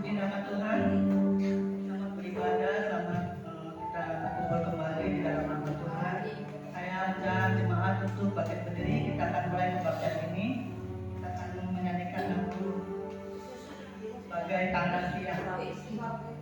Puji nama Tuhan, selamat beribadah, selamat kita kumpul kembali di dalam nama Tuhan. Saya dan jemaat untuk bangkit berdiri, kita akan mulai pembacaan ini. Kita akan menyanyikan lagu sebagai tanda siang.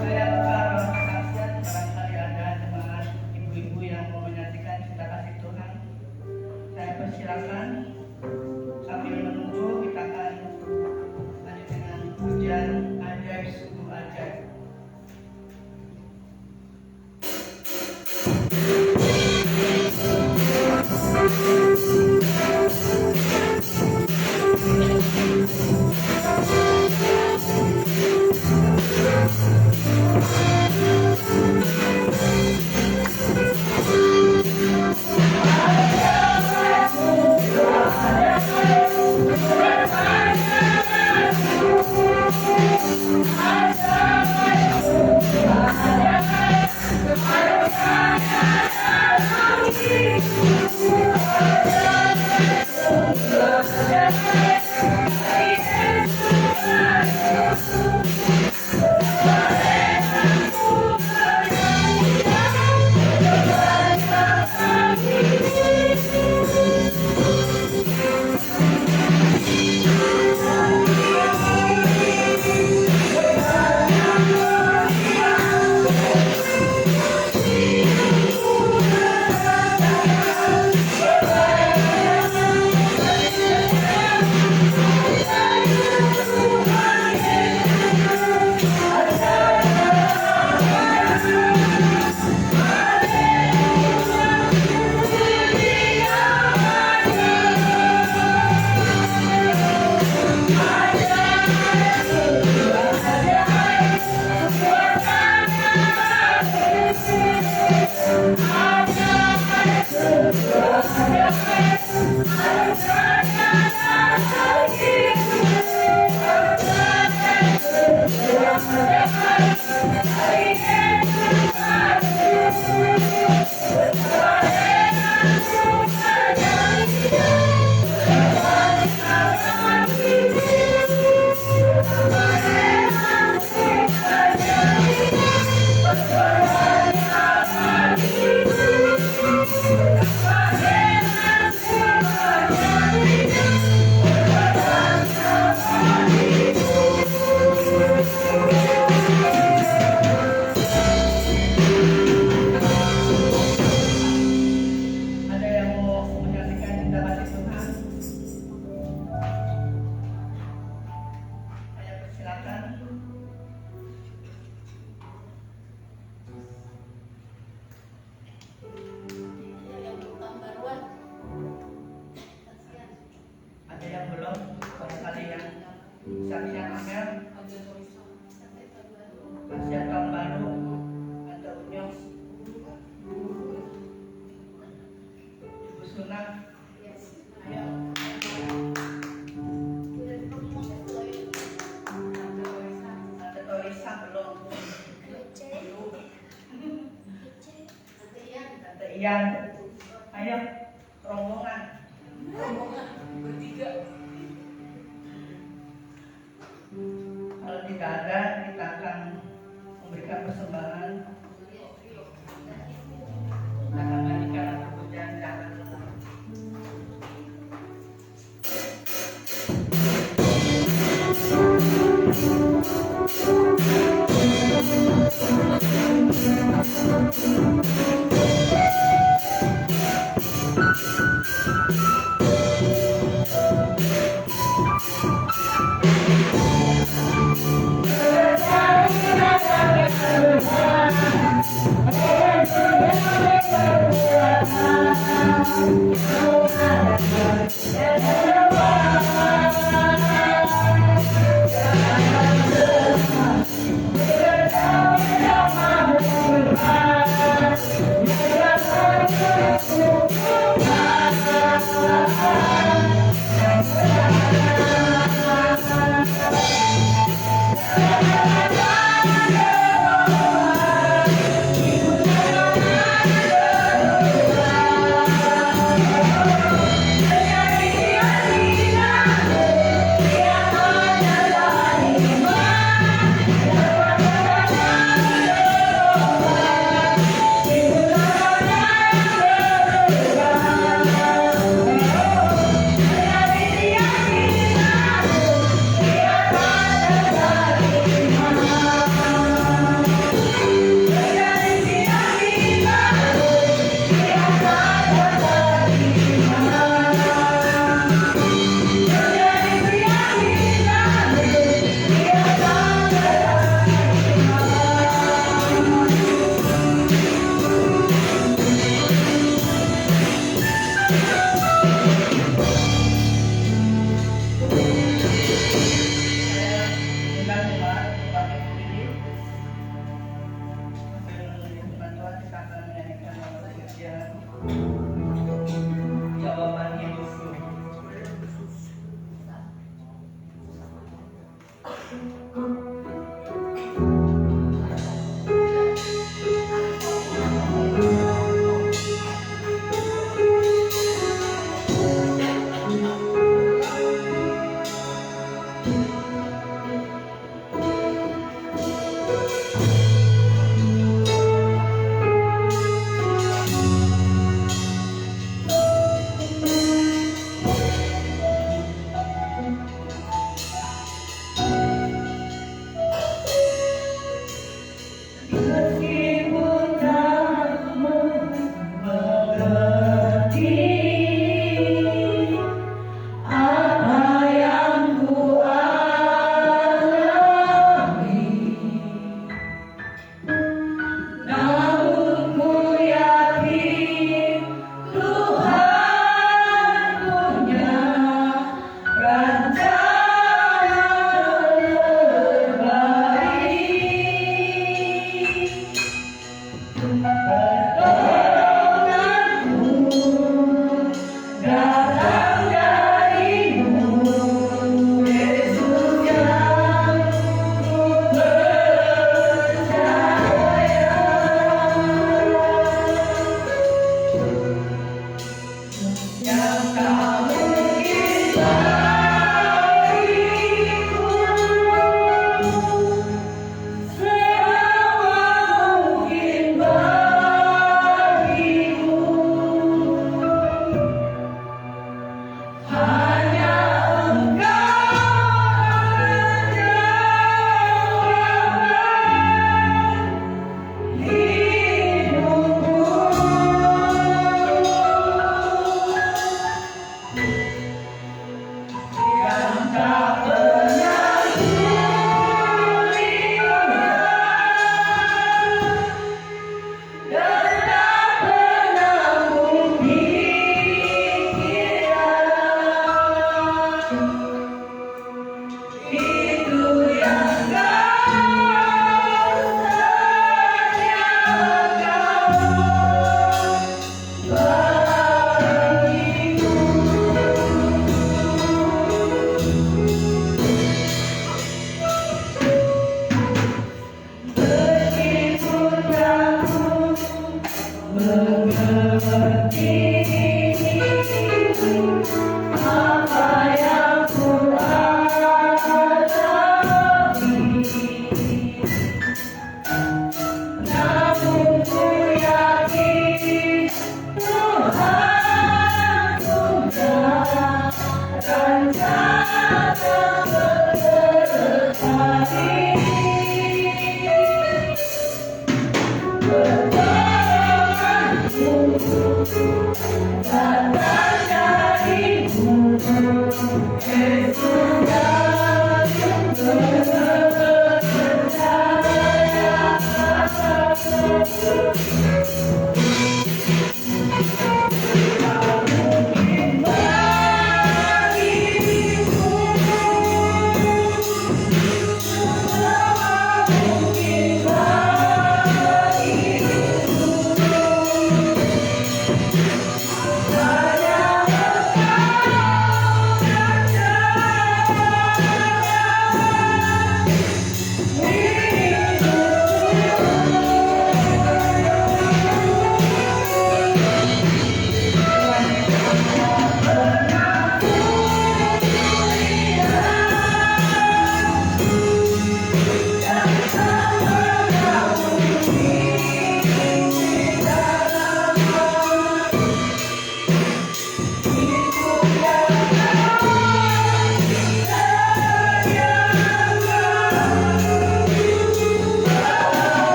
Saya buka kesaksian barangkali ada jemaat ibu-ibu yang mau menyaksikan cinta kasih Tuhan. Saya persilakan sambil menunggu kita akan lanjut dengan pujian ajaib sungguh ajaib. susunah. Ayo. Tante Torisa belum. Tante Ian. Ayo, rombongan. Bertiga. Kalau tidak ada, kita akan memberikan persembahan. Akan menyanyikan lagu pujian Jangan Lelah. Jawabannya Yusuf.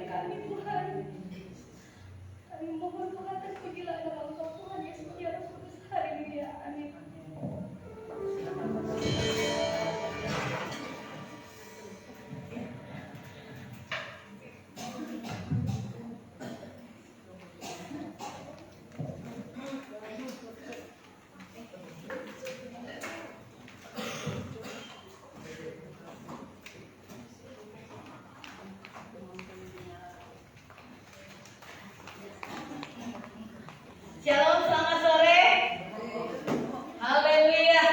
bagi kami Tuhan. Kami mohon Tuhan terpujilah nama Engkau Tuhan Yesus ya Rasul hari ini ya. Amin. Shalom, selamat sore. Haleluya.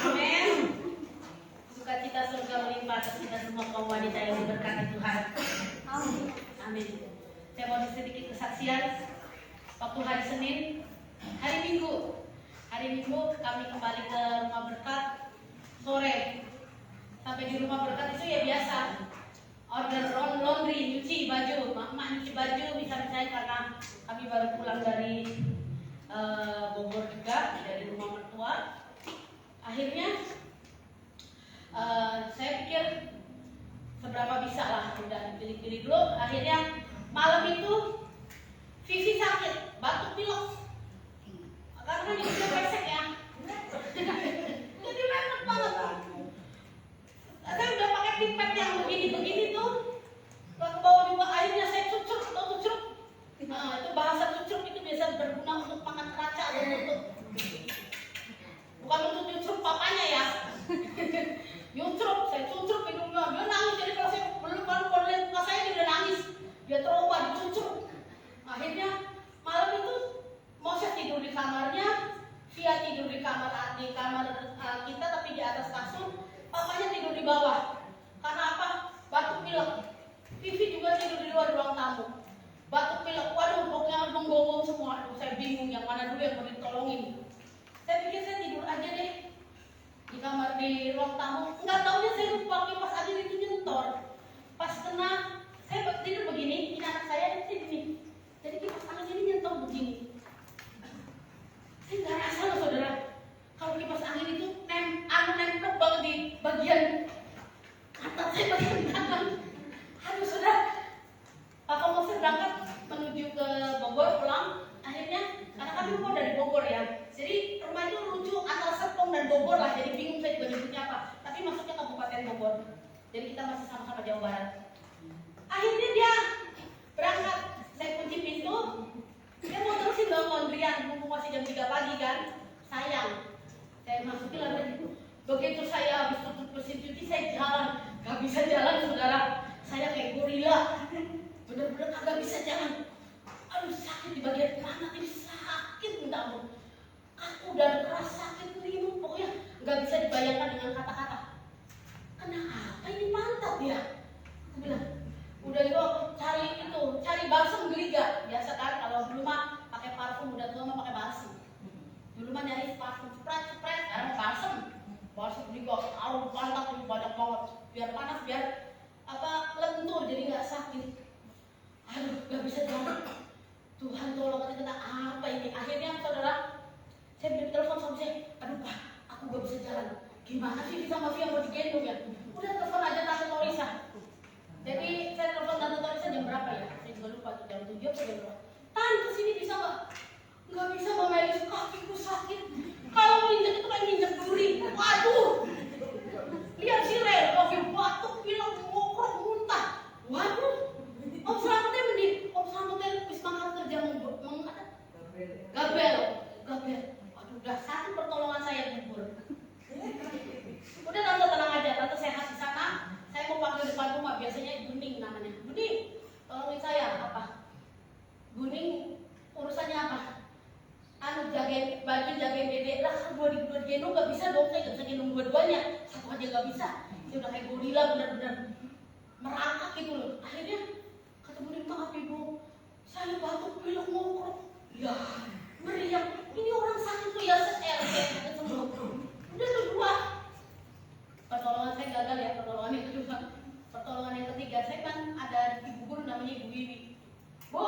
Amin. Sukacita surga melimpah atas kita semua kaum wanita yang diberkati Tuhan. Amin. Amin. Saya mau sedikit kesaksian. Waktu hari Senin, hari Minggu kami kembali ke rumah berkat sore. Sampai di rumah berkat itu ya biasa. Order laundry, nyuci baju, mak nyuci baju misalnya karena kami baru pulang dari Bogor juga dari rumah mertua. Akhirnya saya pikir seberapa bisa lah, udah pilih-pilih dulu. Akhirnya malam itu Vivi sakit, batuk pilek. Karena dia udah pesek ya. Jadi enak banget. Saya udah pakai pipet yang begini-begini tuh. Ke bawah juga akhirnya saya cucuk. Nah, itu bahasa cucuk itu biasa berguna untuk makan keraca atau untuk bukan untuk nyucuk papanya ya. Nyucuk, saya cucuk hidungnya. Dia nangis, jadi kalau saya baru lihat muka saya dia udah nangis. Dia trauma, dicucuk. Akhirnya malam itu Moses tidur di kamarnya, Via tidur di kamar kita tapi di atas kasur. Papanya tidur di bawah. Karena apa? Batuk pilek. Vivi juga tidur di luar ruang tamu. Batuk pilek. Waduh, pokoknya menggonggong semua. Aduh, saya bingung yang mana dulu yang mau ditolongin. Saya pikir saya tidur aja deh di kamar di ruang tamu. Enggak taunya saya lupa kipas angin itu nyentor. Pas kena, saya tidur begini. Ini anak saya di sini. Jadi kipas angin ini nyentor begini. Saya nggak rasa loh saudara. Kalau kipas angin itu nempel banget di bagian atas saya bagian kanan. Aduh saudara, Papa Moses berangkat menuju ke Bogor pulang. Akhirnya karena kami rumah dari Bogor ya, jadi rumah itu lucu antara Serpong dan Bogor lah. Jadi bingung saya juga nyebutnya apa. Tapi masuknya Kabupaten Bogor. Jadi kita masih sama-sama Jawa Barat. Akhirnya dia berangkat, saya kunci pintu. Dia mau terusin dong laundryan, mumpung masih jam 3 pagi kan. Sayang, saya masukin laundry. Begitu saya habis tutup mesin cuci, saya jalan. Gak bisa jalan saudara. Saya kayak gorila. Bener-bener kagak bisa jalan. Aduh sakit di bagian mana ini sakit minta ampun. Aku udah keras sakit nih, pokoknya gak bisa dibayangkan dengan kata-kata. Kenapa ini pantat ya? Aku bilang, udah itu aku cari balsam geliga. Biasa kan kalau dulu mah pakai parfum, udah tua mah pakai balsam. Dulu mah nyari parfum spray, sekarang balsam geliga. Aduh pantat ini banyak banget. Biar panas, biar lentur jadi nggak sakit. Aduh nggak bisa jalan. Tuhan tolong kata apa ini? Akhirnya saudara, saya bilang telepon sama saya. Aduh Pak, aku nggak bisa jalan. Gimana sih sama Via mau digendong ya? Udah telepon aja Tante Torisa. Jadi saya telepon Tante Torisa jam berapa ya? Saya juga lupa tuh jam 7 atau jam berapa. Tante sini bisa nggak? Nggak bisa Mbak Melis, kakiku sakit. Kalau nginjek itu kayak nginjek duri. Waduh. Lihat si Rel, kaki batuk, bilang ngokrok, muntah. Waduh. Om Selamatnya mending. Om Selamatnya habis makan kerja Gabel. Waduh, udah satu pertolongan saya gugur. Udah Tante tenang aja, Tante sehat di sana. Saya mau panggil depan rumah, biasanya Guning namanya. Guning, tolongin saya apa? Guning, urusannya apa? Jagain baju, jagain dedek lah. Dua gendong gak bisa dong, saya gak bisa gendong dua-duanya. Satu aja gak bisa. Saya udah kayak gorila, benar-benar merangkak gitu loh. Akhirnya kata Guning, maaf ibu, saya batuk pilek ngokrok. Ya, meriang. Ini orang sakit tuh ya semua. Udah tuh dua. Pertolongan saya gagal ya, pertolongan yang kedua. Pertolongan yang ketiga, saya kan ada ibu guru namanya Ibu Wiwi. Bu,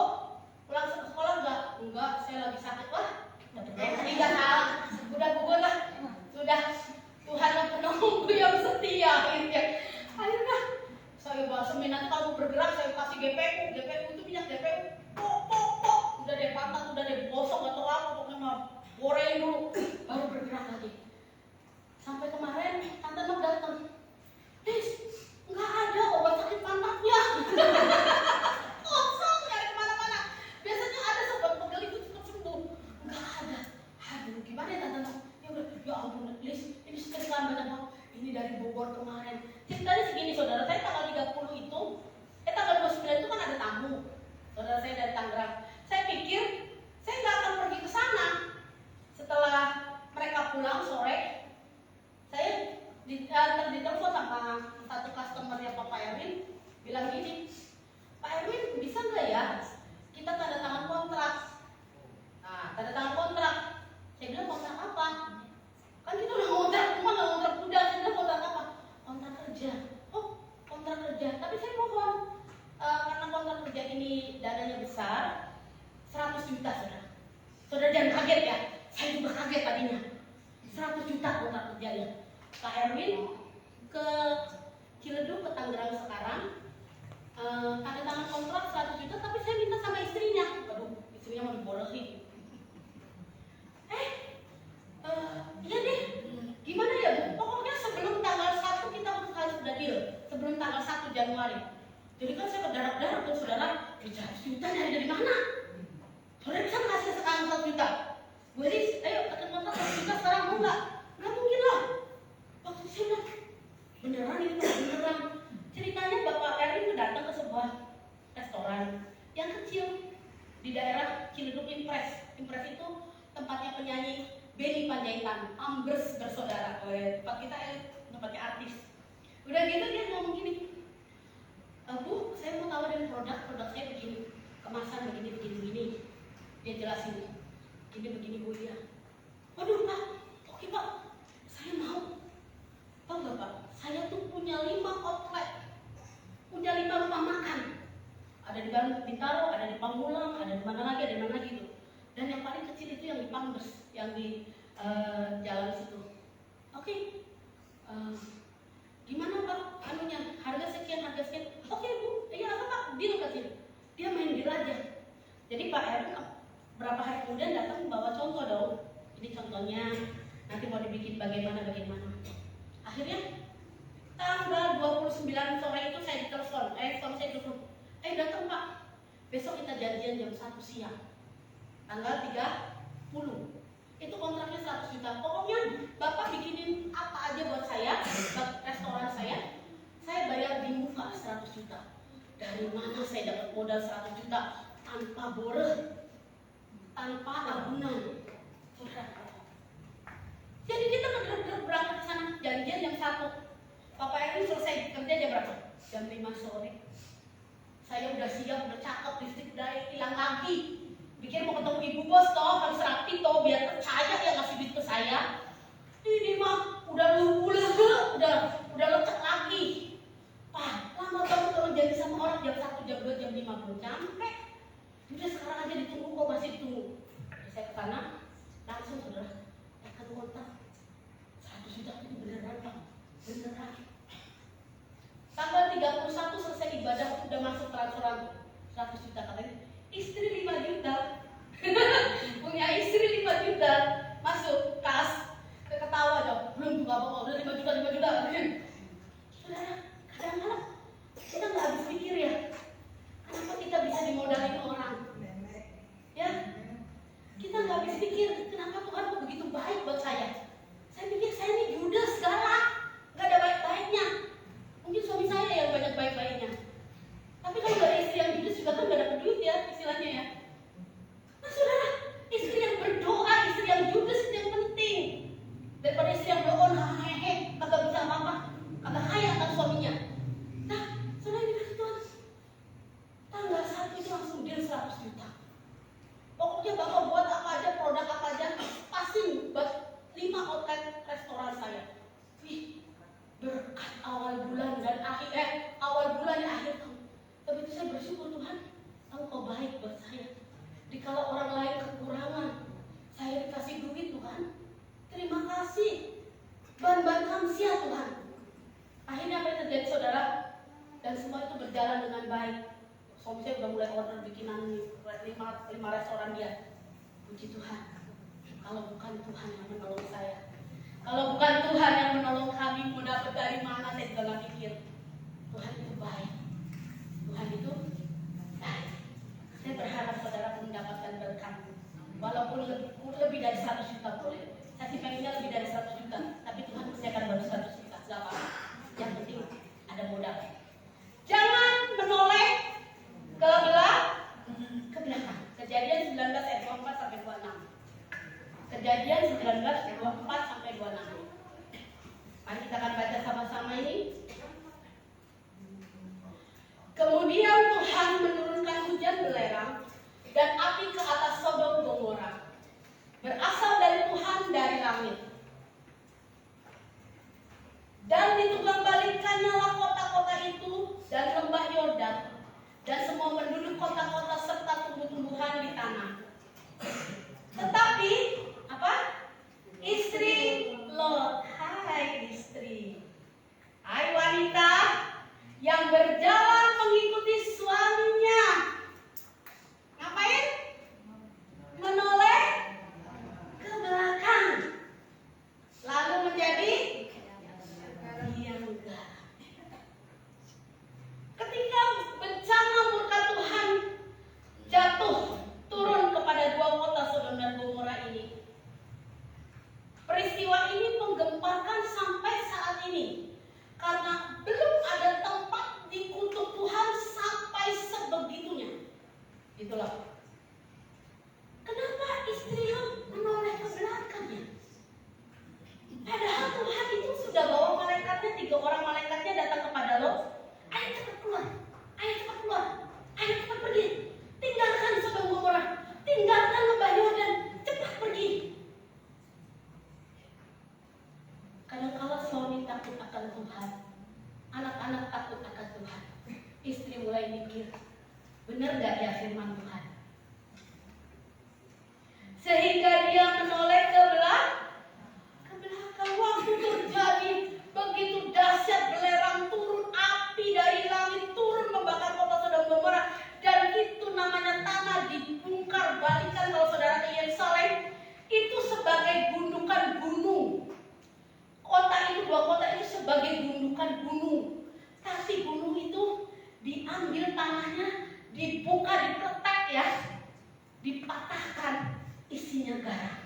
pulang ke sekolah enggak? Enggak, saya lagi sakit. Wah, enggak salah. Udah gugur lah. Sudah Tuhan yang penolongku yang setia akhirnya. Saya balsemin, nanti kalau bergerak saya pesan banyak banget. Ini dari Bogor kemarin. Ceritanya segini saudara, saya tanggal 30 itu, tanggal 29 itu kan ada tamu. Saudara saya dari Tangerang. Saya pikir saya nggak akan pergi ke sana. Setelah mereka pulang sore, saya ditelepon sama satu customer-nya Pak Erwin, bilang gini, Pak Erwin bisa nggak ya kita tanda tangan kontrak? Nah, tanda tangan kontrak. Saya bilang kontrak apa? Kan kita udah ngontrak rumah, nggak ngontrak kuda. Saya bilang kontrak apa? Kontrak kerja. Oh, kontrak kerja. Tapi saya mohon, karena kontrak kerja ini dananya besar, 100 juta saudara. Saudara jangan kaget ya. Saya juga kaget tadinya. 100 juta kontrak kerjanya. Pak Erwin ke Ciledug ke Tangerang sekarang, tanda tangan kontrak 100 juta, tapi saya minta sama istrinya. Aduh, istrinya mau dibolehin. Iya deh, gimana ya Bu? Pokoknya sebelum tanggal 1 kita harus sudah deal. Sebelum tanggal 1 Januari. Jadi kan saya berdarah-darah tuh saudara, 100 juta dari mana? Saudara bisa kasih sekarang 100 juta? Bu Elis, ayo ketemu kontrak 100 juta sekarang mau nggak? Nggak mungkin lah. Waktu saya bilang, beneran ini beneran. Ceritanya Bapak Erwin itu datang ke sebuah restoran yang kecil di daerah Ciledug Impres. Impres itu tempatnya penyanyi Benny Panjaitan, Ambles bersaudara. Tempat kita tempatnya artis. Udah gitu dia ngomong gini, Bu, saya mau tawarin produk saya begini, kemasan begini. Dia jelasin, begini Bu ya. Waduh Pak, oke Pak, saya mau. Tahu nggak Pak, saya tuh punya 5 outlet, punya 5 rumah makan. Ada di Bintaro, ada di Pamulang, ada di mana lagi tuh. Dan yang paling kecil itu yang di Pambes, yang di jalan situ. Oke, gimana Pak? Harga sekian. Oke Bu, iya apa Pak? Deal kecil. Dia main deal aja. Jadi Pak Erwin berapa hari kemudian datang membawa contoh dong. Ini contohnya, nanti mau dibikin bagaimana. Akhirnya tanggal 29 sore itu saya ditelepon. Datang Pak. Besok kita janjian jam 1 siang. Tanggal 30. Itu kontraknya 100 juta. Pokoknya Bapak bikinin apa aja buat saya, buat restoran saya bayar di muka 100 juta. Dari mana saya dapat modal 100 juta? Tanpa boreh, tanpa agunan. Jadi kita berangkat ke sana, janjian jam 1. Bapak Erwin selesai kerja jam berapa? Jam 5 sore. Saya udah siap, udah cakep, listrik udah hilang lagi. Pikir mau ketemu ibu bos toh, harus rapi toh, biar percaya ya ngasih duit ke saya. Ini mah udah udah lecek lagi. Pak, lama banget kalau janji sama orang jam 1, jam 2, jam 5 belum nyampe. Udah sekarang aja ditunggu kok, masih ditunggu. Saya ke sana, langsung saudara, tekan kontak 100 juta itu beneran Pak, beneran. Tanggal 31 selesai ibadah, udah masuk transferan 100 juta katanya. Istri 5 juta. Punya istri 5 juta. Masuk kas, ketawa dong. Belum buka apa-apa, udah 5 juta. Saudara, kadang-kadang kita nggak habis pikir ya. Kenapa kita bisa dimodalin orang? Ya, kita nggak habis pikir. Kenapa Tuhan kok begitu baik buat saya? Saya pikir saya ini judes galak, nggak ada baik-baiknya. Mungkin suami saya yang banyak baik-baiknya. Tapi kalau nggak ada istri yang judes juga kan nggak dapat duit ya, istilahnya ya. Nah saudara, istri yang berdoa, istri yang judes itu yang penting. Daripada istri yang berdoa, kagak bisa apa-apa, kagak kaya kan suaminya. Nah, saudara ini kasih Tuhan. Tanggal 1 itu langsung deal 100 juta. Pokoknya Bapak buat apa aja, produk apa aja, pasti buat 5 outlet restoran saya. Wih, berkat awal bulan dan awal bulan dan akhir tahun. Tapi itu saya bersyukur Tuhan, Engkau baik buat saya. Dikala orang lain kekurangan, saya dikasih duit Tuhan. Terima kasih. Ban-ban kamsia Tuhan. Akhirnya apa yang terjadi saudara? Dan semua itu berjalan dengan baik. Suami saya udah mulai order bikinan 5 restoran dia. Puji Tuhan. Kalau bukan Tuhan yang menolong saya, kalau bukan Tuhan yang menolong kami, mau dapat dari mana saya juga nggak pikir. Tuhan itu baik. Tuhan itu baik. Saya berharap saudara mendapatkan berkat. Walaupun lebih dari 100 juta boleh. Saya sih pengennya lebih dari 100 juta. Tapi Tuhan pasti akan ditunggang balikannya kota-kota itu dan lembah Yordan dan semua penduduk kota-kota serta tumbuh-tumbuhan di tanah. Tetapi apa? Istri Lot, hai istri, hai wanita yang berjalan mengikuti suaminya. Ngapain? Menoleh ke belakang. Lalu menjadi diam enggak. Ketika bencana murka Tuhan jatuh turun kepada dua kota Sodom dan Gomora ini, peristiwa ini menggemparkan sampai saat ini karena belum ada tempat dikutuk Tuhan sampai sebegitunya. Itulah kenapa istri Lot menoleh ke belakangnya. Padahal Tuhan itu sudah bawa malaikatnya, 3 orang malaikatnya datang kepada Lot. Ayo cepat keluar, ayo cepat keluar, ayo cepat pergi. Tinggalkan Sodom Gomora, tinggalkan lembah Yordan, cepat pergi. Kadang-kala suami takut akan Tuhan, anak-anak takut akan Tuhan, istri mulai mikir, benar gak ya firman Tuhan? Sehingga dia menoleh ke belakang. Waktu terjadi begitu dahsyat, belerang turun, api dari langit turun membakar kota Sodom Gomora, dan itu namanya tanah dibongkar balikan. Kalau saudara ke Yerusalem itu sebagai gundukan gunung. Kota itu, 2 kota itu sebagai gundukan gunung. Tapi gunung itu diambil tanahnya, dibuka, dipletek ya, dipatahkan, isinya garam.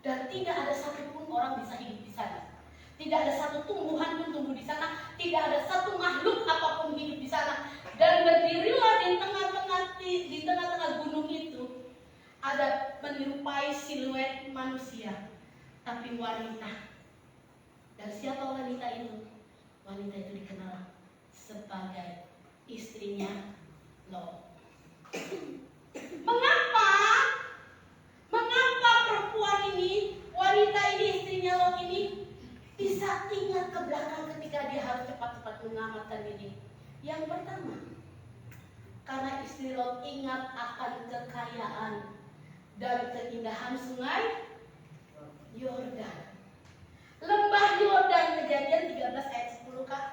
Dan tidak ada satupun orang bisa hidup di sana. Tidak ada satu tumbuhan pun tumbuh di sana. Tidak ada satu makhluk apapun hidup di sana. Dan berdirilah di tengah-tengah gunung itu ada menyerupai siluet manusia, tapi wanita. Dan siapa wanita itu? Wanita itu dikenal sebagai istrinya Lot. Mengapa perempuan ini, wanita ini, istrinya Lot ini bisa ingat ke belakang ketika dia harus cepat-cepat menyelamatkan diri? Yang pertama, karena istri Lot ingat akan kekayaan dan keindahan sungai Yordan. Lembah Yordan, Kejadian 13 ayat 10 Kak.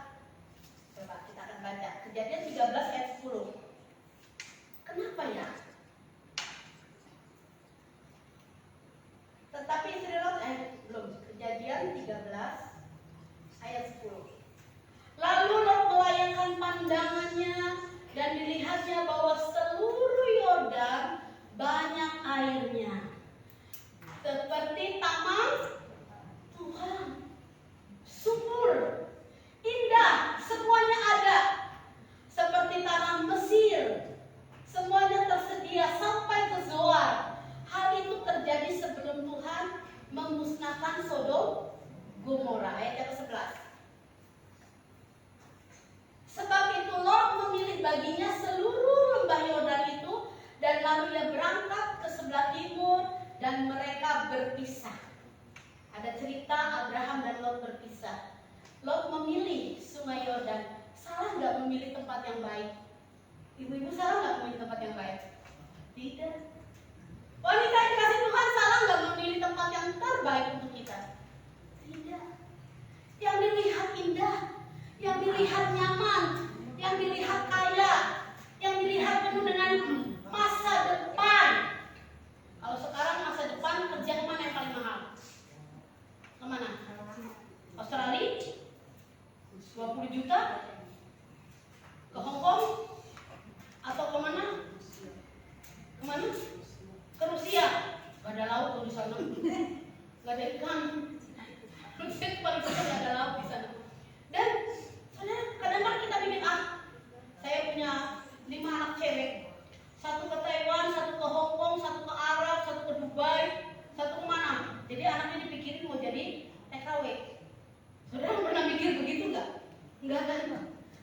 Coba kita akan baca Kejadian 13 ayat 10. Kenapa ya? Tetapi istri Lot, belum, Kejadian 13 ayat 10. Lalu Lot melayangkan pandangannya dan dilihatnya bahwa seluruh Yordan banyak airnya, seperti taman Tuhan, subur, indah, semuanya ada, seperti tanah Mesir, semuanya tersedia sampai ke Zoar. Hal itu terjadi sebelum Tuhan memusnahkan Sodom Gomora. Ayat yang ke-11. Sebab itu Lot memilih baginya seluruh lembah Yordan itu, dan lalu ia berangkat ke sebelah timur dan mereka berpisah. Ada cerita Abraham dan Lot berpisah. Lot memilih sungai Yordan. Salah nggak memilih tempat yang baik? Ibu-ibu salah nggak memilih tempat yang baik? Tidak. Wanita yang dikasih Tuhan salah nggak memilih tempat yang terbaik untuk kita? Tidak. Yang dilihat indah, yang dilihat nyaman, yang dilihat kaya, yang dilihat penuh dengan masa depan. Kalau sekarang masa depan, kerja kemana yang paling mahal? Kemana? Australia? 20 juta? Ke Hong Kong? Atau kemana? Kemana? Ke Rusia. Gak ada laut di sana. Gak ada ikan. Rusia itu paling besar, gak ada laut di sana. Dan saudara, kadang-kadang kita bikin saya punya 5 anak cewek. 1 ke Taiwan, 1 ke Hong Kong, 1 ke Arab, 1 ke Dubai, 1 ke mana? Jadi anaknya dipikirin mau jadi TKW. Saudara pernah mikir begitu nggak? Enggak kan?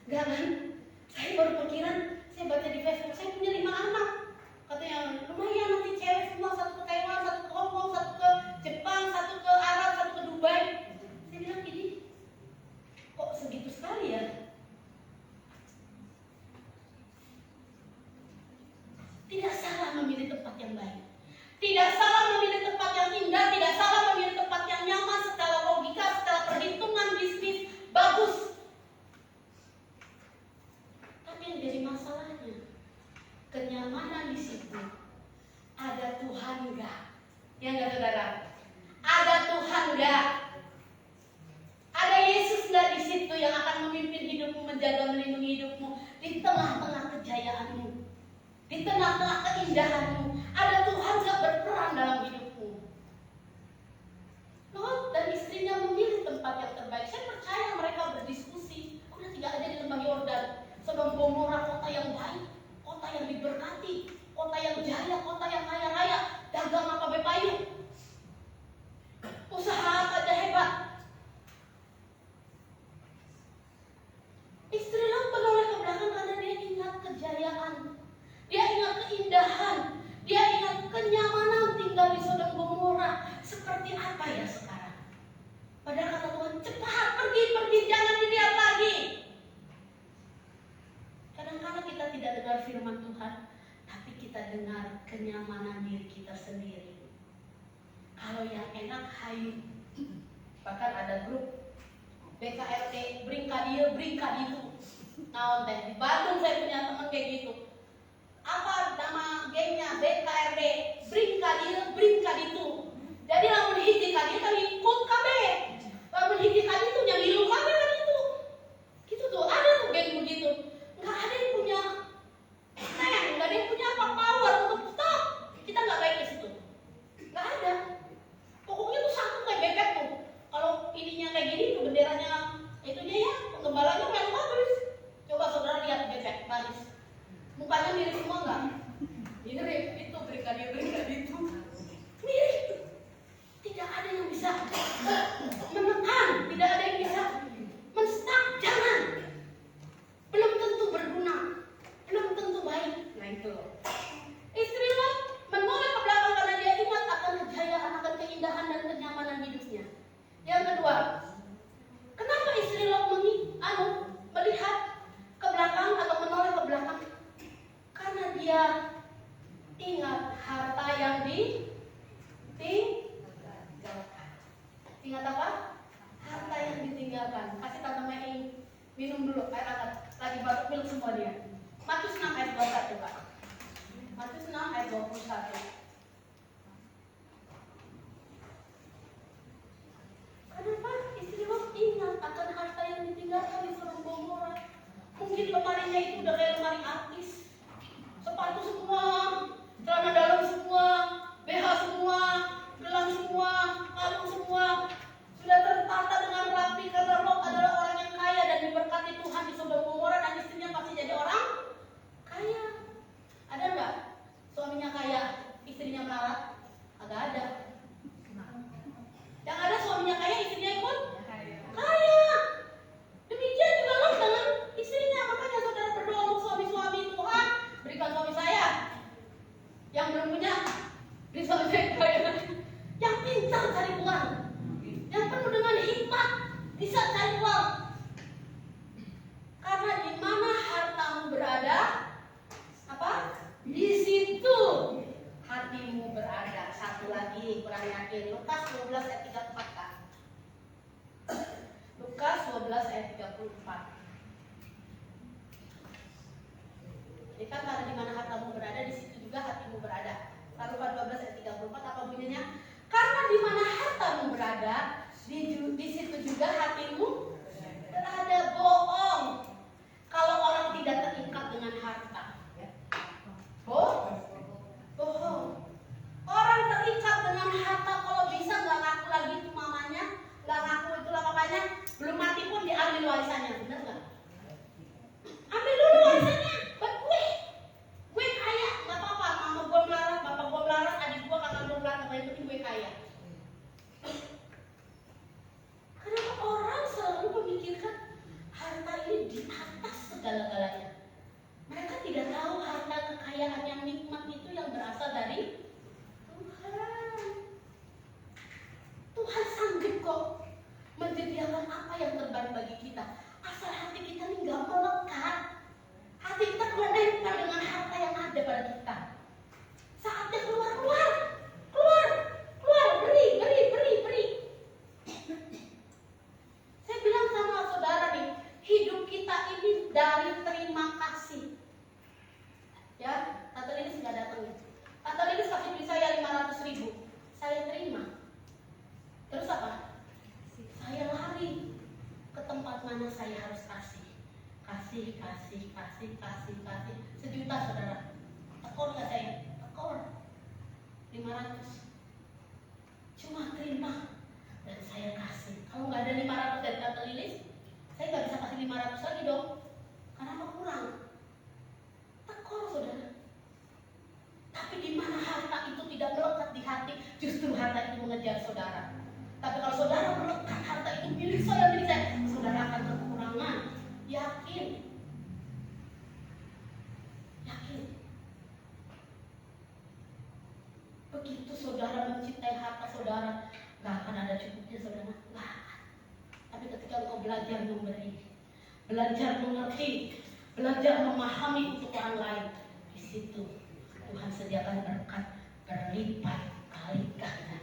Enggak kan? Saya baru pikiran, saya baca di Facebook, saya punya 5 anak. Katanya lumayan nanti cewek semua, 1 ke Taiwan, 1 ke Hong Kong, 1 ke Jepang, 1 ke Arab, 1 ke Dubai. enggak? Ada Yesus enggak di situ yang akan memimpin hidupmu, menjaga, melindungi hidupmu di tengah-tengah kejayaanmu, di tengah-tengah keindahanmu? Ada Tuhan enggak berperan dalam hidupmu? Lot dan istrinya memilih tempat yang terbaik. Saya percaya mereka berdiskusi. Udah tidak ada di lembah Yordan. Sodom Gomora, kota yang baik, kota yang diberkati, kota yang jaya, kota yang kaya raya, dagang apa bepayu, usaha apa aja hebat. Istri Lot menoleh ke belakang karena dia ingat kejayaan, dia ingat keindahan, dia ingat kenyamanan tinggal di Sodom Gomora. Seperti apa ya sekarang? Padahal kata Tuhan, cepat pergi, jangan dilihat lagi. Kadang-kadang kita tidak dengar firman Tuhan, tapi kita dengar kenyamanan diri kita sendiri. Kalau yang enak hayu. Bahkan ada grup BKRT, bring ka itu. Nah, di Bandung saya punya teman kayak gitu. Apa nama gengnya? BKRT, bring ka itu. Jadi lamun hiji ka dieu kan ikut kabeh. Lamun hiji ka dieu nya ngilu kabeh kan itu. Gitu tuh, ada tuh geng begitu. Enggak ada yang punya enggak ada yang punya apa power untuk stop. Kita enggak baik ke situ. Enggak ada. Pokoknya tuh satu kayak bebek tuh. Kalau ininya kayak gini tuh benderanya itunya ya, penggembalanya kayak bagus. Coba saudara lihat bebek baris. Mukanya mirip semua enggak? Mirip itu brigadir itu. Mirip. Tidak ada yang bisa menekan, tidak ada yang bisa menstop, jangan. Belum tentu berguna, belum tentu baik. Nah itu. Istri Lot menoleh ke belakang karena dia ingat akan kejayaan, akan keindahan dan kenyamanan hidupnya. Yang kedua, kenapa istri Lot melihat ke belakang atau menoleh ke belakang? Karena dia ingat harta yang ditinggalkan. Ingat apa? Harta yang ditinggalkan. Kasih Tante Mei minum dulu air hangat. Lagi batuk pilek semua dia. Matius 6 ayat 21 Pak. Matius 6 ayat 21. Kenapa istri Lot ingat akan harta yang ditinggalkan di Sodom Gomora? Mungkin lemarinya itu udah kayak lemari artis. Sepatu semua, celana dalam semua, BH semua, gelang semua, kalung semua sudah tertata dengan rapi karena Lot adalah orang yang kaya dan diberkati Tuhan di Sodom Gomora dan istrinya pasti jadi orang kaya. Ada enggak suaminya kaya, istrinya melarat? Agak ada. Yang ada suaminya kaya, istrinya ikut kaya. Demikian juga Lot dengan istrinya. Makanya saudara berdoa untuk suami-suami, Tuhan berikan suami saya yang belum punya, beri suami saya kaya, yang pintar cari uang, yang penuh dengan hikmat, bisa cari uang. Karena di mana hartamu berada, apa? Di situ hatimu berada. Satu lagi kurang yakin, Lukas 12 ayat 34 kan? Lukas 12 ayat 34. Jadi kan karena di mana hartamu berada, di situ juga hatimu berada. Lalu Lukas 12 ayat 34 apa bunyinya? Karena di mana hartamu berada, di situ juga hatimu berada. Bohong kalau orang tidak terikat dengan harta. Bohong. Orang terikat dengan harta kalau bisa nggak ngaku lagi itu mamanya, nggak ngaku itulah papanya, belum mati pun diambil warisannya, benar nggak? Ambil dulu warisannya, buat gue kaya, nggak apa-apa, mama gue melarat, bapak gue melarat, adik gue kakak gue melarat, yang penting gue kaya. Kenapa orang selalu memikirkan harta ini di atas segala-galanya? Mereka tidak tahu harta kekayaan yang nikmat itu yang berasal dari Tuhan. Tuhan sanggup kok menyediakan apa yang terbaik bagi kita. Asal hati kita ini nggak melekat. Hati kita keluar nempel dengan harta yang ada pada kita. Saatnya keluar, beri. Saya bilang sama saudara nih, hidup kita ini dari terima kasih. Ya, Tante Lilis nggak datang nih. Tante Lilis kasih duit saya 500.000, saya terima. Terus apa? kasih 1 juta saudara. Tekor nggak saya? Tekor 500. Cuma terima dan saya kasih. Kalau nggak ada 500 dari Tante Lilis, saya nggak bisa kasih 500 lagi dong, karena apa kurang. Tekor saudara. Tapi di mana harta itu tidak melekat di hati, justru harta itu mengejar saudara. Tapi kalau saudara melekat harta itu milik saya, saudara akan kekurangan. Yakin. Begitu saudara mencintai harta saudara, gak akan ada cukupnya saudara, gak akan. Tapi ketika engkau belajar memberi, belajar mengerti, belajar memahami untuk orang lain, di situ Tuhan sediakan berkat berlipat kali ganda.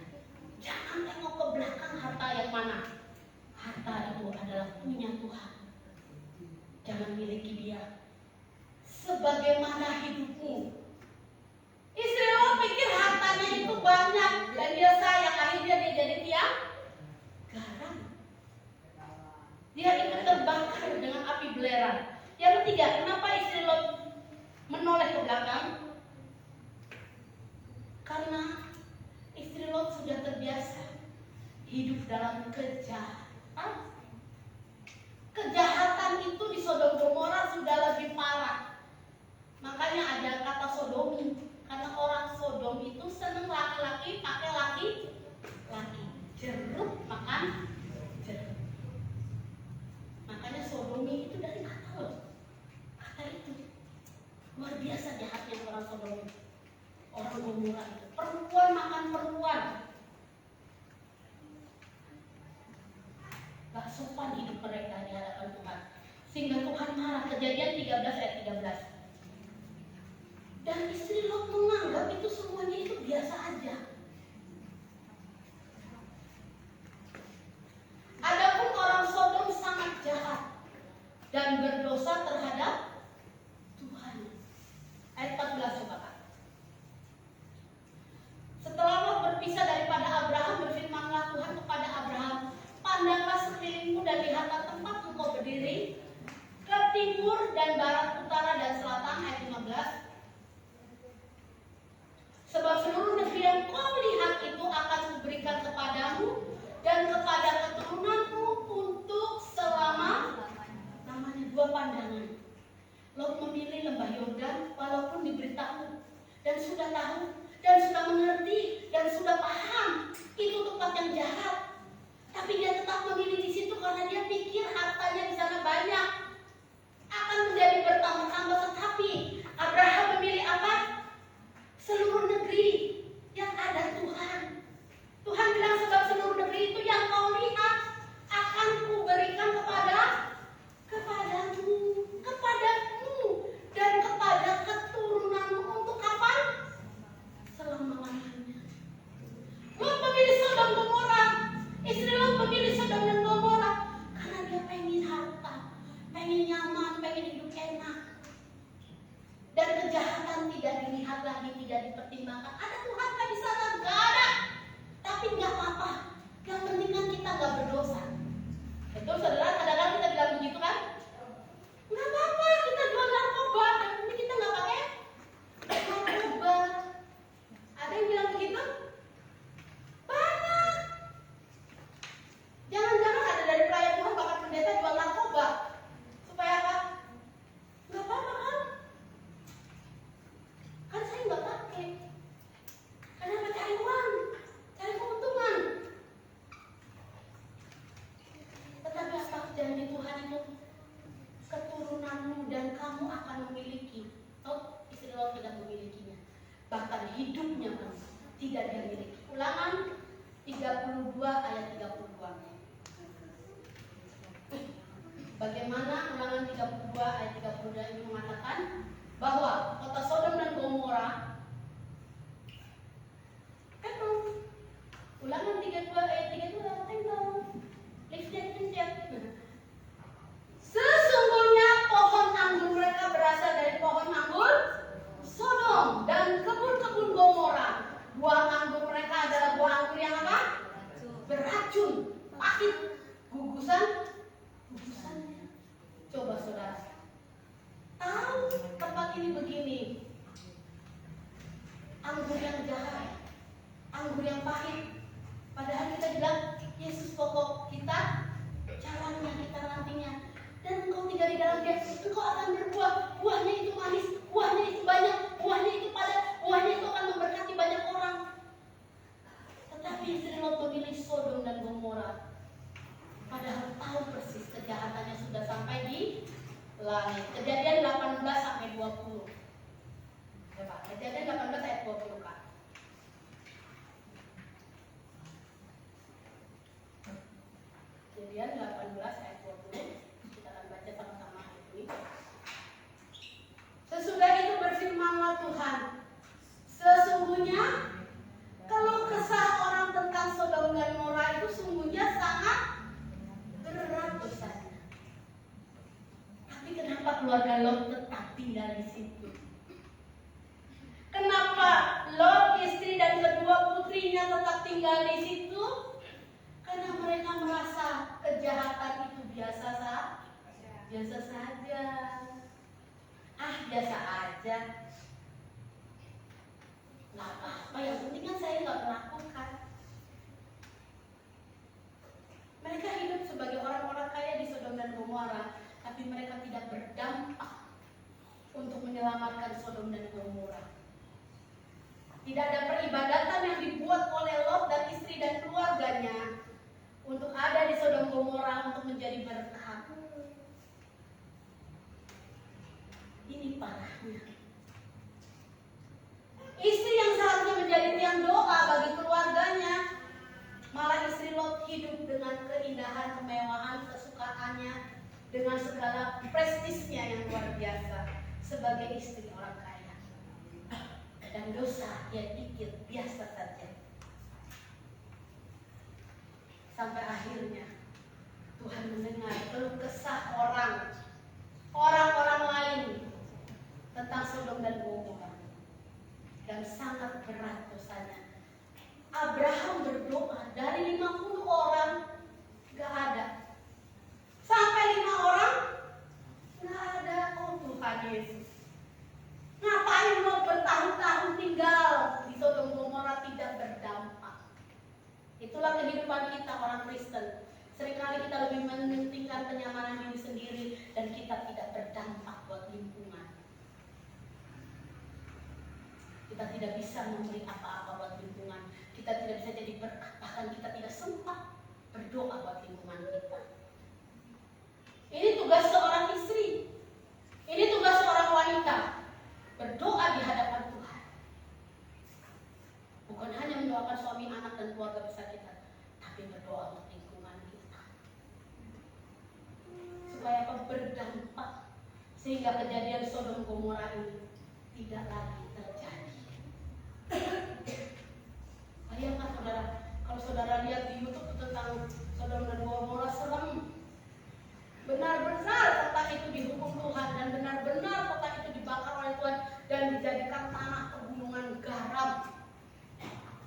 Jangan tengok ke belakang harta yang mana. Harta itu adalah punya Tuhan. Jangan miliki dia. Sebagaimana hidupmu. Istri lo pikir hartanya itu banyak dan dia sayang, akhirnya dia jadi tiang garam. Dia ikut terbakar dengan api belerang. Yang ketiga, kenapa istri lo menoleh ke belakang? Karena istri lo sudah terbiasa hidup dalam kejahatan. Kejahatan itu di Sodom Gomora sudah lebih parah. Makanya ada kata sodomi. Karena orang Sodom itu seneng laki-laki pakai laki-laki. Jeruk makan jeruk. Makanya sodomi itu dari kata loh. Kata itu luar biasa jahatnya orang Sodom. Orang Gomora itu perempuan makan perempuan. Gak sopan hidup mereka di hadapan Tuhan. Sehingga Tuhan marah. Kejadian 13 ayat 13. Dan istri Lot menganggap itu semuanya itu biasa aja. Adapun orang Sodom sangat jahat dan berdosa terhadap Tuhan. Ayat 14 coba Kak. Setelah Lot berpisah daripada Abraham, berfirmanlah Tuhan kepada Abraham, pandanglah sekelilingmu dan lihatlah tempat engkau berdiri, ke timur dan barat, utara dan selatan. Ayat 15. Sebab seluruh negeri yang kau lihat itu akan kuberikan kepadamu dan kepada keturunanmu untuk selama namanya. 2 pandangan. Lot memilih lembah Yordan walaupun diberitahu dan sudah tahu dan sudah mengerti dan sudah paham itu tempat yang jahat. Tapi dia tetap memilih di situ karena dia pikir hartanya di sana banyak, akan menjadi bertambah-tambah. Tetapi Abraham memilih apa? Seluruh negeri yang ada Tuhan. Tuhan bilang sebab seluruh negeri itu yang kau lihat akan kuberikan kepadamu dan kepada keturunanmu untuk kapan? Selama-lamanya. Lo memilih Sodom Gomora. Istri lo memilih Sodom dan Gomora karena dia pengen harta, pengen nyaman, pengen hidup enak. Dan kejahatan tidak dilihat lagi, tidak dipertimbangkan. Ada Tuhan nggak di sana? Nggak ada. Tapi nggak apa-apa. Yang penting kan kita nggak berdosa. Betul saudara? Kadang-kadang kita bilang begitu kan? Nggak apa-apa, kita jual narkoba. Yang penting kita nggak pakai narkoba. Ada yang bilang begitu? Banyak. Jangan-jangan ada dari pelayan Tuhan bahkan pendeta jual narkoba. Supaya apa? Nggak apa-apa kan? Kan saya nggak pakai. Kenapa cari uang? Cari keuntungan. Tetapi apa janji Tuhan itu? Keturunanmu dan kamu akan memiliki. Oh, istri lo tidak memilikinya. Bahkan hidupnya pun tidak dia miliki. Ulangan 32 ayat 32. Bagaimana Ulangan 32 ayat 32 ini mengatakan bahwa kota Sodom dan Gomora, Ulangan 32 ayat 32, lihat. Sesungguhnya pohon anggur mereka berasal dari pohon anggur Sodom dan kebun-kebun Gomora. Buah anggur mereka adalah buah anggur yang apa? Beracun, pahit, gugusannya. Coba saudara, tahu tempat ini begini, anggur yang jahat, anggur yang pahit. Padahal kita bilang Yesus pokok kita, jalannya kita nantinya. Dan engkau tinggal di dalam Dia, engkau akan berbuah. Buahnya itu manis, buahnya itu banyak, buahnya itu padat, buahnya itu akan memberkati banyak orang. Tetapi istri Lot memilih Sodom dan Gomora. Padahal tahu persis kejahatannya sudah sampai di langit. Kejadian 18 sampai 20. Coba, Kejadian 18 ayat 20 Kak. Kejadian 18 ayat 20. Kita akan baca sama-sama ayat ini. Sesudah itu berfirmanlah Tuhan, sesungguhnya kalau kesah orang tentang Sodom dan Gomora itu sungguhnya sangat berat dosanya. Tapi kenapa keluarga Lot tetap tinggal di situ? Kenapa Lot, istri dan kedua putrinya tetap tinggal di situ? Karena mereka merasa kejahatan itu biasa saja. Biasa aja. Nggak apa-apa, yang penting kan saya nggak melakukan. Mereka hidup sebagai orang-orang kaya di Sodom dan Gomora, tapi mereka tidak berdampak untuk menyelamatkan Sodom dan Gomora. Tidak ada peribadatan yang dibuat oleh Lot dan istri dan keluarganya untuk ada di Sodom Gomora untuk menjadi berkat. Ini parahnya. Istri yang seharusnya menjadi tiang doa bagi keluarganya, malah istri Lot hidup dengan keindahan, kemewahan, kesukaannya, dengan segala prestisnya yang luar biasa sebagai istri orang kaya. Dan dosa dia pikir biasa saja. Sampai akhirnya Tuhan mendengar keluh kesah orang-orang lain tentang Sodom dan Gomora, dan sangat berat dosanya. Abraham berdoa, dari 50 orang gak ada, sampai 5 orang gak ada. Oh Tuhan Yesus, ngapain lo bertahun-tahun tinggal di Sodom Gomora tidak berdampak? Itulah kehidupan kita orang Kristen. Seringkali kita lebih mementingkan kenyamanan diri sendiri dan kita tidak berdampak buat lingkungan. Kita tidak bisa memberi apa-apa buat lingkungan. Kita tidak bisa jadi berkat, bahkan kita tidak sempat berdoa buat lingkungan kita. Ini tugas seorang istri. Ini tugas seorang wanita. Berdoa di hadapan Tuhan. Bukan hanya mendoakan suami, anak, dan keluarga besar kita, tapi berdoa untuk lingkungan kita. Supaya berdampak, sehingga kejadian Sodom Gomora ini tidak lagi terjadi. Bayangkan saudara, kalau saudara lihat di YouTube tentang Sodom dan Gomora, serem. Benar-benar kota itu dihukum Tuhan, dan benar-benar kota itu dibakar oleh Tuhan dan dijadikan tanah pegunungan garam.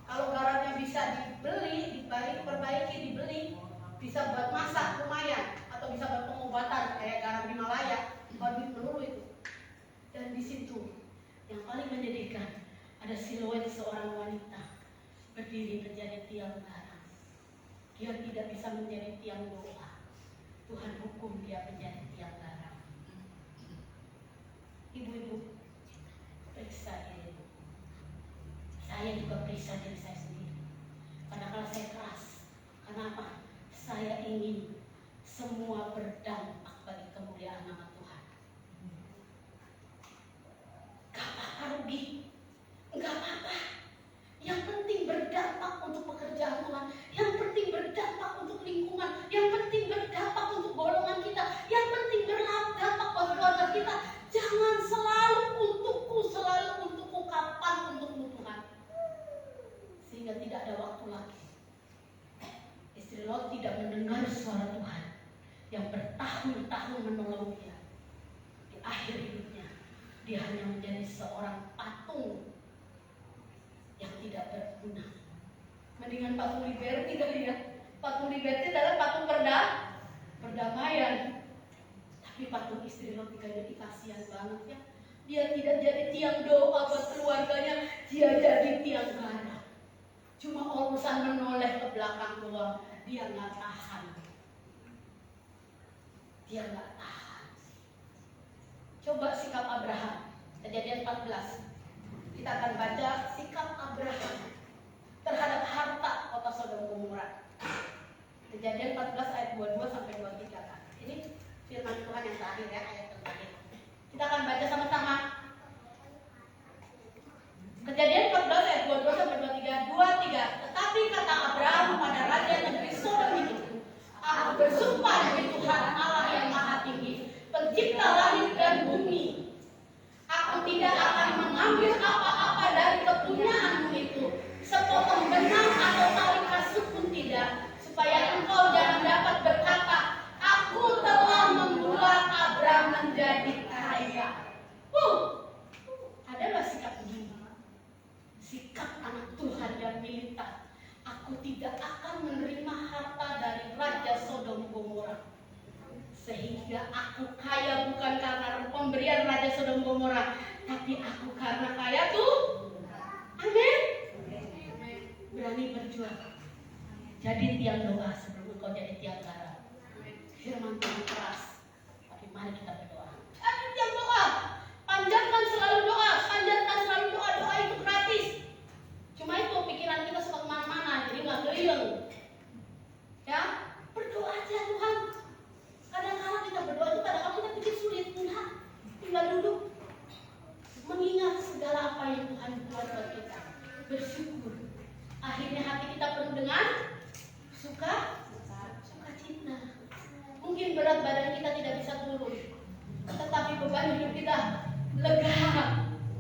Kalau garamnya bisa dibeli, diperbaiki, dibeli, bisa buat masak lumayan, atau bisa buat pengobatan kayak garam Himalaya, duit melulu itu. Dan di situ yang paling menyedihkan, ada siluet seorang wanita berdiri menjadi tiang garam. Dia tidak bisa menjadi tiang doa. Tuhan hukum dia menjadi tiang garam. Ibu-ibu, periksa diri. Saya juga periksa diri saya sendiri. Karena kalau saya keras, kenapa? Saya ingin semua berdampak bagi kemuliaan nama Tuhan. Gak apa-apa rugi, gak apa-apa. Yang penting berdampak untuk pekerjaan Tuhan. Yang penting berdampak untuk lingkungan. Yang penting berdampak untuk golongan kita. Yang penting berdampak buat keluarga kita. Jangan selalu untukku, kapan untukmu Tuhan. Sehingga tidak ada waktu lagi. Istri Lot tidak mendengar suara Tuhan yang bertahun-tahun menolong dia. Di akhir hidupnya, dia hanya menjadi seorang patung yang tidak berguna. Mendingan patung Liberty kali ya. Patung Liberty adalah patung perdamaian. Tapi Tapi patung istri Lot jadi kasihan banget ya. Dia tidak jadi tiang doa buat keluarganya, dia jadi tiang garang. Cuma urusan menoleh ke belakang doang, dia nggak tahan. Dia nggak tahan. Coba sikap Abraham, Kejadian 14. Kita akan baca sikap Abraham terhadap harta kota Sodom Gomora. Kejadian 14 ayat 22 sampai 23 kan. Ini firman Tuhan yang terakhir ya, ayat terakhir. Kita akan baca sama-sama. Kejadian 14 ayat 22 sampai 23. Tetapi kata Abraham kepada raja negeri Sodom itu, aku bersumpah demi Tuhan Allah yang Maha Tinggi, pencipta langit dan bumi, aku tidak akan mengambil apa-apa dari kepunyaanmu itu, sepotong benang atau tali kasut pun tidak, supaya engkau jangan dapat berkata, aku telah membuat Abraham menjadi kaya. Adalah sikap begini, sikap anak Tuhan yang militan. Aku tidak akan menerima harta dari raja Sodom Gomora, sehingga aku kaya bukan karena pemberian raja Sodom Gomora, tapi aku karena kaya tuh. Amin. Berani berjuang. Jadi tiang doa sebelum kau jadi tiang garang. Firman Tuhan keras, tapi mari kita berdoa. Tiang doa, panjatkan selalu doa, panjatkan selalu doa. Doa itu gratis. Cuma itu pikiran kita suka kemana-mana, jadi nggak keliling. Ya, berdoa aja Tuhan. Kadang-kadang kita berdoa itu kadang-kadang kita pikir sulit, enggak. Tinggal duduk, mengingat segala apa yang Tuhan buat buat kita, bersyukur. Akhirnya hati kita penuh dengan sukacita. Mungkin berat badan kita tidak bisa turun, tetapi beban hidup kita lega.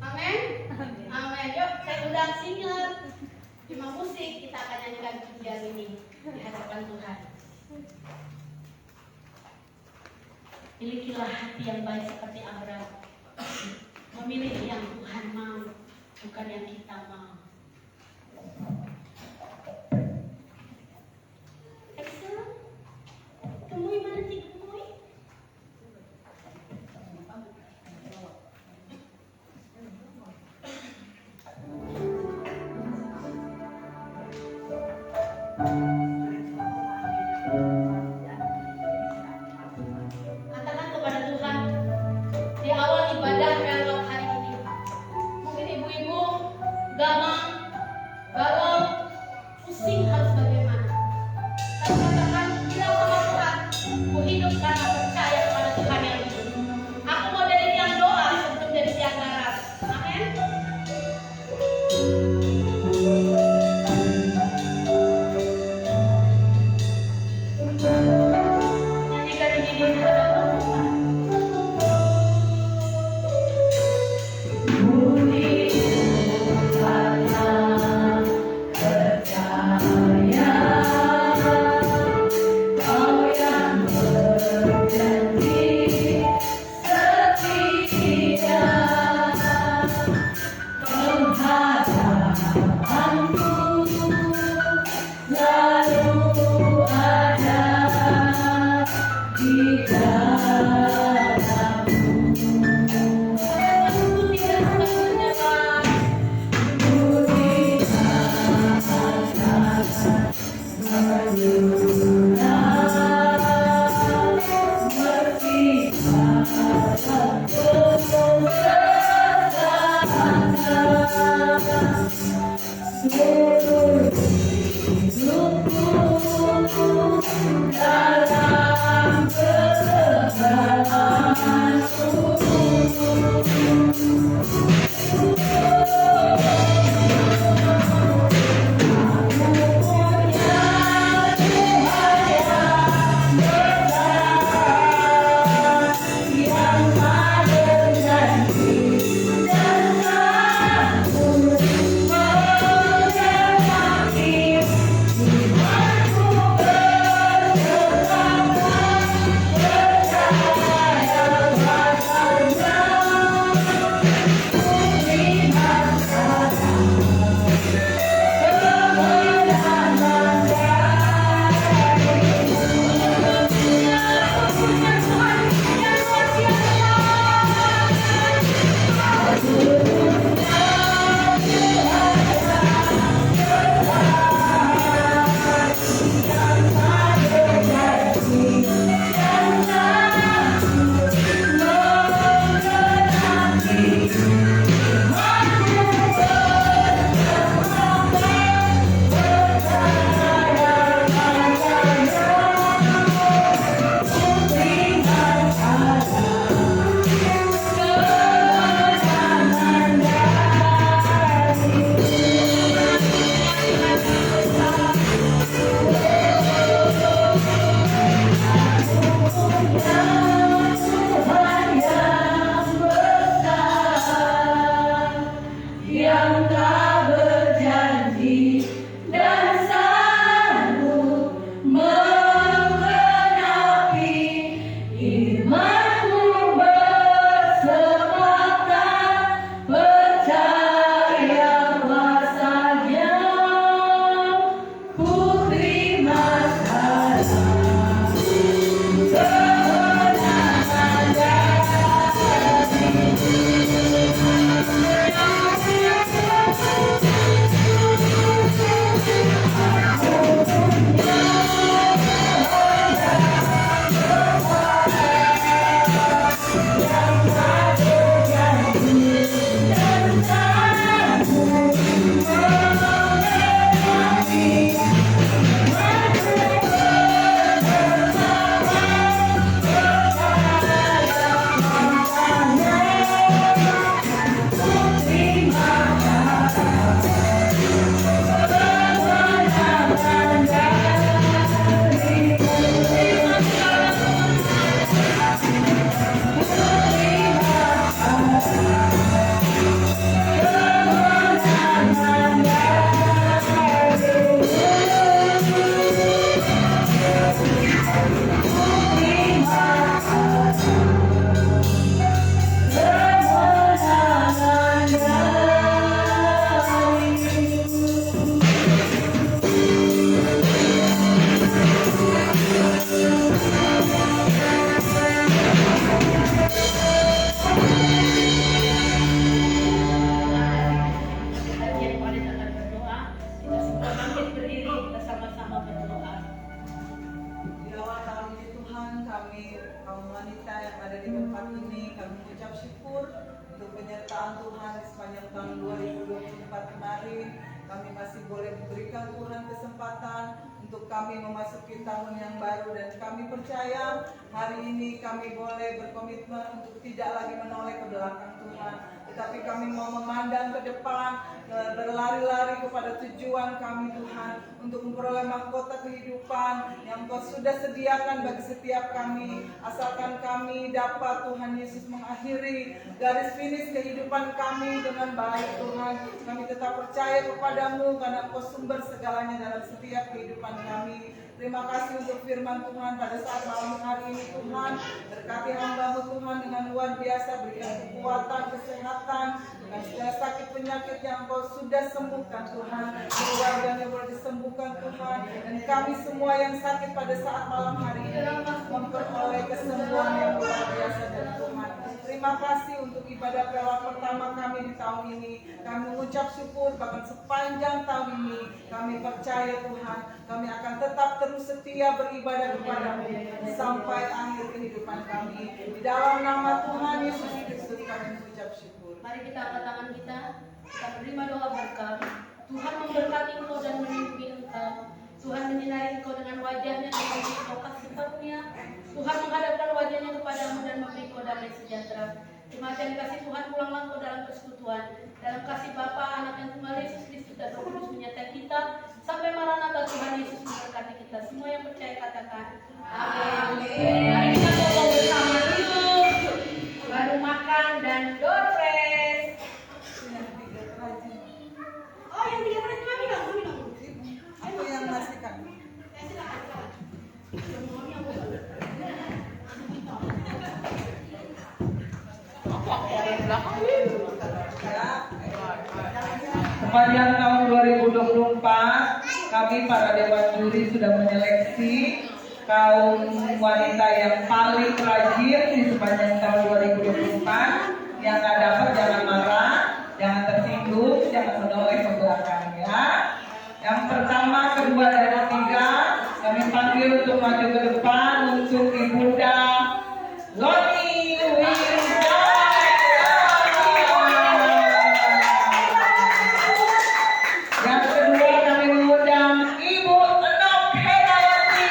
Amin. Amin. Yuk, saya undang singer, cuma musik, kita akan nyanyikan pujian ini di hadapan Tuhan. Milikilah hati yang baik seperti Abraham, memilih yang Tuhan mau, bukan yang kita mau. Excellent. Temui mana sih temui? Katakan kepada Tuhan di awal ibadah dialog hari ini. Mungkin ibu-ibu gamang, galau, pusing harus bagaimana. Tapi katakan bilang sama Tuhan, ku hidup karena percaya kepada Tuhan yang hidup. Aku mau jadi tiang doa sebelum jadi tiang garang. Amin. Nyanyikan ini di hadapan Tuhan. ada di tempat ini. Kami mengucap syukur untuk penyertaan Tuhan di sepanjang tahun 2024 kemarin. Kami masih boleh diberikan Tuhan kesempatan untuk kami memasuki tahun yang baru, dan kami percaya hari ini kami boleh berkomitmen untuk tidak lagi menoleh ke belakang Tuhan, tetapi kami mau memandang ke depan, berlari-lari kepada tujuan kami Tuhan, untuk memperoleh mahkota kehidupan yang Kau sudah sediakan bagi setiap kami, asalkan kami dapat Tuhan Yesus mengakhiri garis finish kehidupan kami dengan baik Tuhan. Kami tetap percaya kepadamu karena Kau sumber segalanya dalam setiap kehidupan kami. Terima kasih untuk firman Tuhan pada saat malam hari ini Tuhan. Berkati hamba-Mu Tuhan dengan luar biasa, berikan kekuatan, kesehatan, dengan segala sakit penyakit yang Kau sudah sembuhkan Tuhan. Keluarganya boleh disembuhkan Tuhan. Dan kami semua yang sakit pada saat malam hari ini memperoleh kesembuhan yang luar biasa dari Tuhan. Terima kasih untuk ibadah pelak pertama kami di tahun ini. Kami mengucap syukur bahkan sepanjang tahun ini. Kami percaya Tuhan, kami akan tetap terus setia beribadah kepadamu sampai akhir kehidupan kami. Di dalam nama Tuhan Yesus Kristus kami mengucap syukur. Mari kita angkat tangan kita menerima doa berkat. Tuhan memberkati engkau dan melindungi engkau. Tuhan menyinari engkau dengan wajahnya dan memberi engkau kasih karunia. Tuhan menghadapkan wajahnya kepadamu dan memberi engkau damai sejahtera. Kematian kasih Tuhan, pulanglah engkau dalam persekutuan, dalam kasih Bapa, Anak yang Tunggal Yesus Kristus dan Roh Kudus menyertai kita sampai Maranatha. Tuhan Yesus memberkati kita. Semua yang percaya katakan amin. Mari kita bawa bersama duduk, baru makan dan door press. Oh, yang 3 menit kami dong. Aku yang ngasihkan. Sepanjang tahun 2024, kami para Dewan Juri sudah menyeleksi kaum wanita yang paling rajin di sepanjang tahun 2024. Yang nggak dapat jangan marah, jangan tersinggung, jangan menoleh ke belakang ya. Yang pertama, kedua, dan ketiga, kami panggil untuk maju ke depan untuk Ibunda Loni Wijaya. Yang kedua, kami mengundang Ibu Enok Hedayati.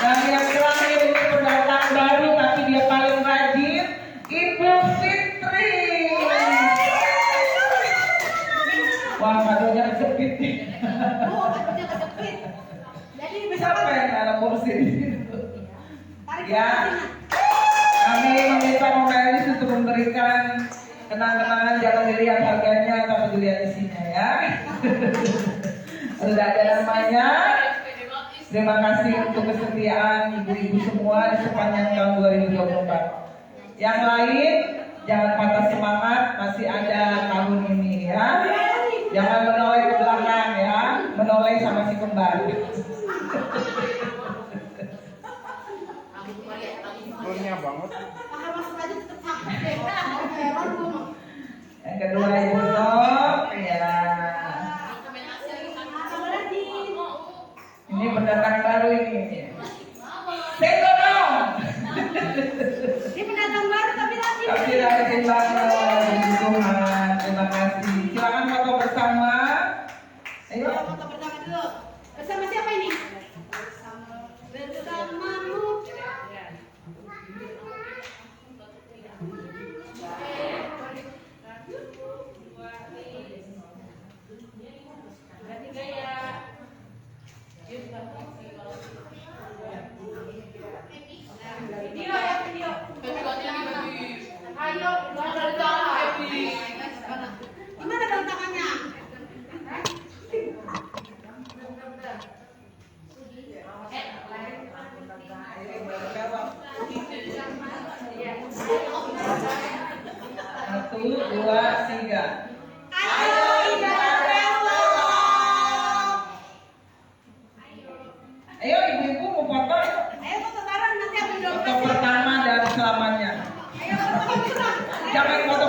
Dan yang terakhir untuk pendatang baru tapi dia paling rajin, Ibu Fitri. Wah, kadonya kejepit nih. Siapa yang ada kursi di situ? Ya, kami meminta Momelis untuk memberikan kenang-kenangan, jangan dilihat harganya tapi dilihat isinya ya. Sudah ada namanya. Terima kasih untuk kesetiaan ibu-ibu semua di sepanjang tahun 2024. Yang lain jangan patah semangat, masih ada tahun ini ya. Jangan menoleh ke belakang ya, menoleh sama si kembar. Turunnya banget. Yang kedua Ibu Sok ya. Ini pendatang baru ini. Sekolah. Ini pendatang baru tapi lagi. Tapi rajin banget, puji Tuhan. Terima kasih. Silakan foto bersama. Ayo. Foto bersama dulu. Bersama siapa ini? Bersamamu. Video ya, video. Ayo, gimana dong tangannya? Satu, dua, tiga. Ayo, ibadah Ayo ibu-ibu mau foto. Ayo foto bareng nanti aku Foto pertama dan selamanya. Ayo foto bareng. Jangan foto